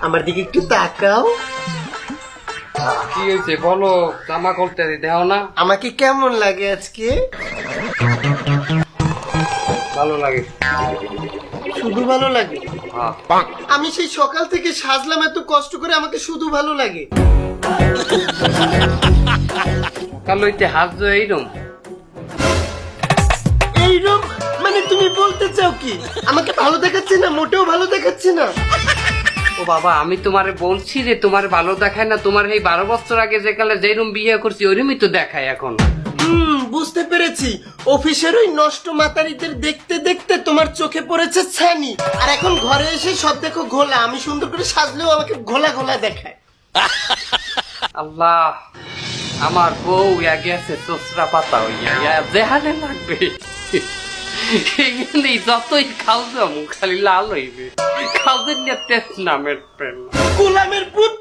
আমার দিকে একটু তাকাও। কি হয়েছে বলো, জামা করতে দেও না? আমাকে কেমন লাগে আজকে? ভালো লাগে। শুধু ভালো লাগে? হ্যাঁ। আমি সেই সকাল থেকে সাজলাম এত কষ্ট করে, আমাকে শুধু ভালো লাগে? কাল হইতে হাত এইরম এইরকম মানে তুমি বলতে চাও কি আমাকে ভালো দেখাচ্ছে না? মোটেও ভালো দেখাচ্ছে না। ও বাবা, আমি তোমারে বলছি যে তোমার ভালো দেখায় না। তোমার এই 12 বছর আগে যে কালে যেরম বিয়ে করছি ওইরমই তো দেখায় এখন। বুঝতে পেরেছি। অফিসের ওই নষ্ট মাতারিদের দেখতে দেখতে তোমার চোখে পড়েছে ছানি, আর এখন ঘরে এসে সব দেখো ঘোলা। আমি সুন্দর করে সাজলেও আমাকে ঘোলা ঘোলা দেখায়। আল্লাহ, আমার বউ গেছে চোচরা পাতা হইয়া যেহানে লাগবে। এখানে যতই খাও যাবো খালি লাল হইবে। খাওদের নিয়ে তেজ নামের প্রেম। গোলামের পুত,